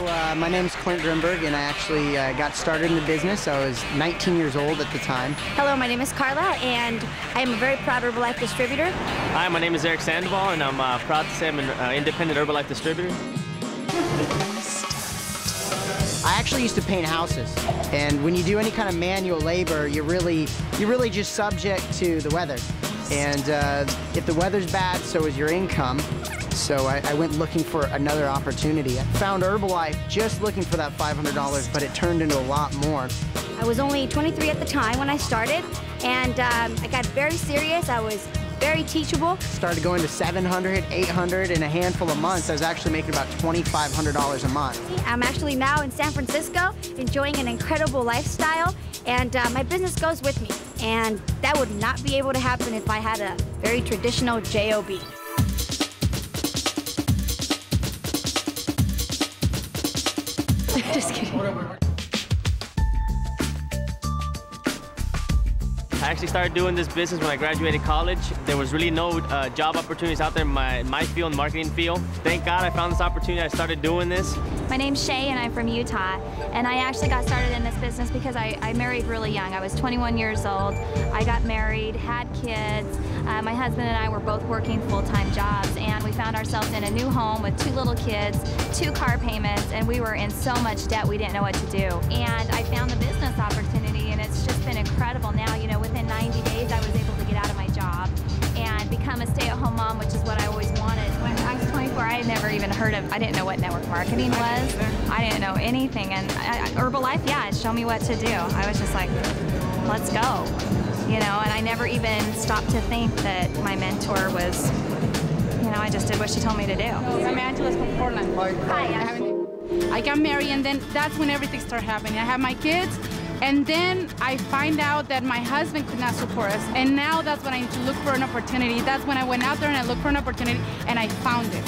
My name's Clint Grimberg, and I actually got started in the business. I was 19 years old at the time. Hello, my name is Carla, and I am a very proud Herbalife distributor. Hi, my name is Eric Sandoval, and I'm proud to say I'm an independent Herbalife distributor. I actually used to paint houses, and when you do any kind of manual labor, you're really just subject to the weather. And if the weather's bad, so is your income. So I went looking for another opportunity. I found Herbalife just looking for that $500, but it turned into a lot more. I was only 23 at the time when I started, and I got very serious. I was very teachable. Started going to 700, 800 in a handful of months. I was actually making about $2,500 a month. I'm actually now in San Francisco, enjoying an incredible lifestyle, and my business goes with me. And that would not be able to happen if I had a very traditional job. Just kidding. I actually started doing this business when I graduated college. There was really no job opportunities out there in my field, marketing field. Thank God I found this opportunity. I started doing this. My name's Shay, and I'm from Utah. And I actually got started in this business because I married really young. I was 21 years old. I got married, had kids. My husband and I were both working full-time jobs, and we found ourselves in a new home with 2 little kids, 2 car payments, and we were in so much debt we didn't know what to do. And I found the business opportunity, and it's just been incredible. Now, you know, within 90 days, I was able to get out of my job and become a stay-at-home mom, which is what I always wanted. When I was 24, I had never even heard of, I didn't know what network marketing was. I didn't know anything, and Herbalife, yeah, it showed me what to do. I was just like, let's go, you know, and I never even stopped to think that my mentor was, you know, I just did what she told me to do. I'm Angela from Portland. Hi. I got married, and then that's when everything started happening. I have my kids, and then I find out that my husband could not support us, and now that's when I need to look for an opportunity. That's when I went out there and I looked for an opportunity, and I found it.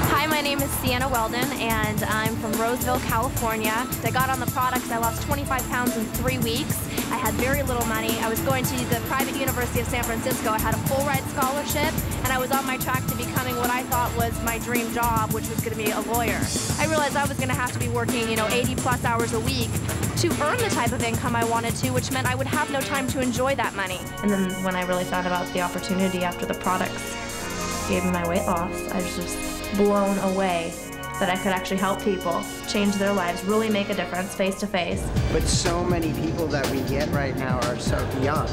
Hi, my name is Sienna Weldon, and I'm from Roseville, California. I got on the products. I lost 25 pounds in 3 weeks. I had very little money. I was going to the private University of San Francisco. I had a full ride scholarship, and I was on my track to becoming what I thought was my dream job, which was going to be a lawyer. I realized I was going to have to be working, 80+ hours a week to earn the type of income I wanted to, which meant I would have no time to enjoy that money. And then when I really found about the opportunity after the products gave me my weight loss, I was just blown away that I could actually help people change their lives, really make a difference face to face. But so many people that we get right now are so young.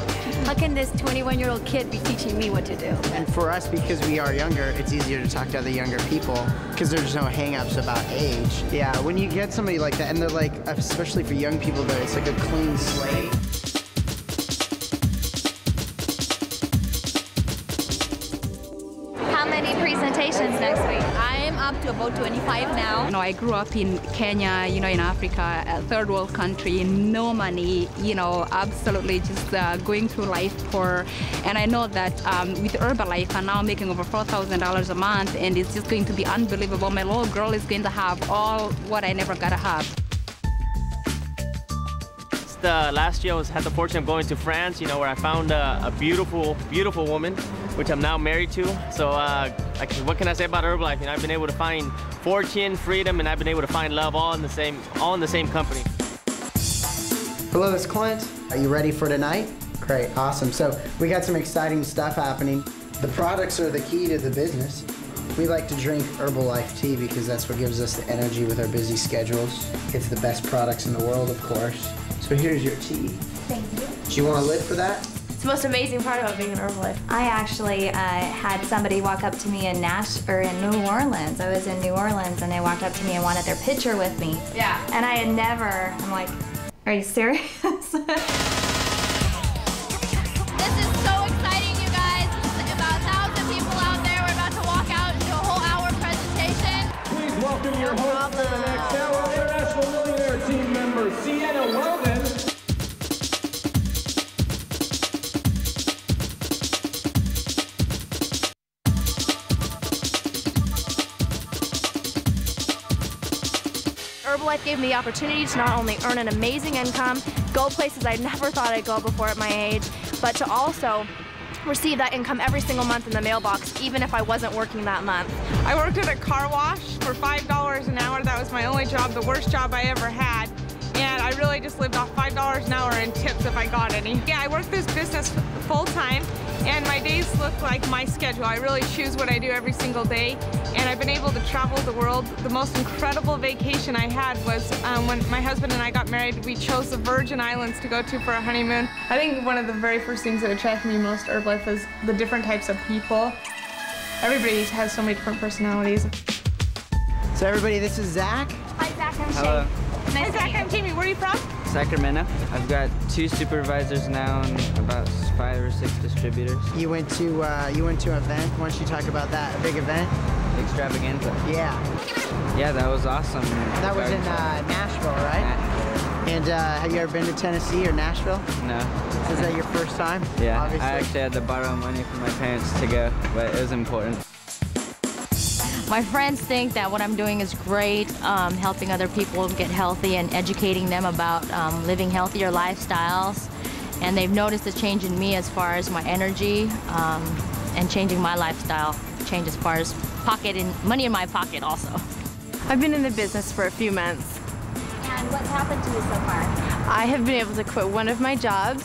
How can this 21-year-old kid be teaching me what to do? And for us, because we are younger, it's easier to talk to other younger people because there's no hang-ups about age. Yeah, when you get somebody like that, and they're like, especially for young people, though, it's like a clean slate. How many presentations next week? I'm up to about 25 now. I grew up in Kenya, in Africa, a third world country, no money, absolutely just going through life poor. And I know that with Herbalife, I'm now making over $4,000 a month, and it's just going to be unbelievable. My little girl is going to have all what I never got to have. Last year I had the fortune of going to France, where I found a beautiful, beautiful woman, which I'm now married to. So what can I say about Herbalife? I've been able to find fortune, freedom, and I've been able to find love all in the same company. Hello, this is Clint. Are you ready for tonight? Great, awesome. So we got some exciting stuff happening. The products are the key to the business. We like to drink Herbalife tea because that's what gives us the energy with our busy schedules. It's the best products in the world, of course. So here's your tea. Thank you. Do you want a lid for that? It's the most amazing part about being an Herbalife. I actually had somebody walk up to me in New Orleans. I was in New Orleans, and they walked up to me and wanted their picture with me. Yeah. And I had never, I'm like, are you serious? This is so exciting, you guys. About 1,000 people out there. We're about to walk out and do a whole hour presentation. Please welcome your host for the next hour, International Millionaire team member, Sienna Weldon. Herbalife gave me the opportunity to not only earn an amazing income, go places I never thought I'd go before at my age, but to also receive that income every single month in the mailbox, even if I wasn't working that month. I worked at a car wash for $5 an hour. That was my only job, the worst job I ever had. And I really just lived off $5 an hour in tips if I got any. Yeah, I work this business full time, and my days look like my schedule. I really choose what I do every single day, and I've been able to travel the world. The most incredible vacation I had was when my husband and I got married. We chose the Virgin Islands to go to for a honeymoon. I think one of the very first things that attracted me most to Herbalife was the different types of people. Everybody has so many different personalities. So everybody, this is Zach. Hi, Zach. I'm Hello. Hi, Zach. I'm Jamie. Where are you from? Sacramento. I've got 2 supervisors now and about 5 or 6 distributors. You went to an event. Why don't you talk about that? A big event? Extravaganza. Yeah. Yeah, that was awesome. That was in Nashville, right? Nashville. And have you ever been to Tennessee or Nashville? No. Is that your first time? Yeah. Obviously. I actually had to borrow money from my parents to go, but it was important. My friends think that what I'm doing is great, helping other people get healthy and educating them about living healthier lifestyles. And they've noticed a change in me as far as my energy and changing my lifestyle, change as far as pocket and money in my pocket also. I've been in the business for a few months. And what's happened to you so far? I have been able to quit one of my jobs,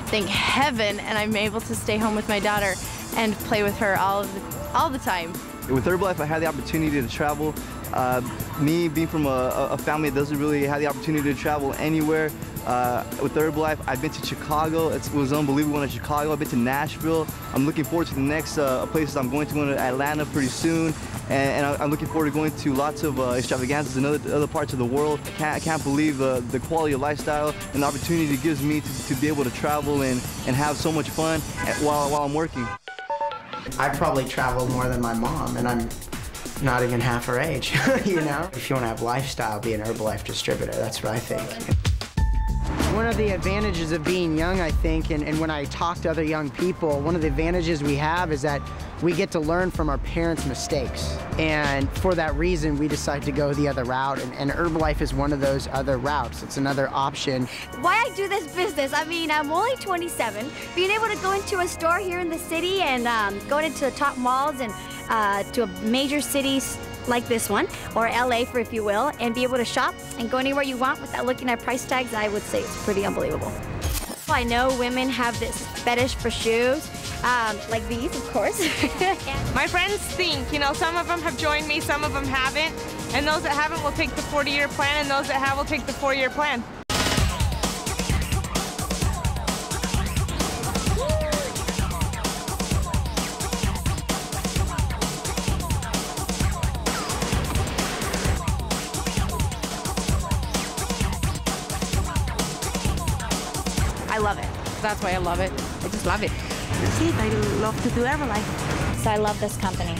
thank heaven, and I'm able to stay home with my daughter and play with her all the time. With Herbalife, I had the opportunity to travel. Me being from a family that doesn't really have the opportunity to travel anywhere, with Herbalife, I've been to Chicago. It was unbelievable in Chicago. I've been to Nashville. I'm looking forward to the next places I'm going to Atlanta pretty soon. And I'm looking forward to going to lots of extravaganzas in other parts of the world. I can't believe the quality of lifestyle and the opportunity it gives me to be able to travel and have so much fun while I'm working. I probably travel more than my mom, and I'm not even half her age, you know? If you want to have lifestyle, be an Herbalife distributor. That's what I think. One of the advantages of being young, I think, and when I talk to other young people, one of the advantages we have is that we get to learn from our parents' mistakes. And for that reason, we decide to go the other route, and Herbalife is one of those other routes. It's another option. Why I do this business, I mean, I'm only 27. Being able to go into a store here in the city and going into the top malls and to major cities like this one, or LA for if you will, and be able to shop and go anywhere you want without looking at price tags, I would say it's pretty unbelievable. I know women have this fetish for shoes, like these, of course. My friends think, you know, some of them have joined me, some of them haven't, and those that haven't will take the 40-year plan, and those that have will take the 4-year plan. I love it. That's why I love it. I just love it. That's it. I love to do Herbalife. So I love this company.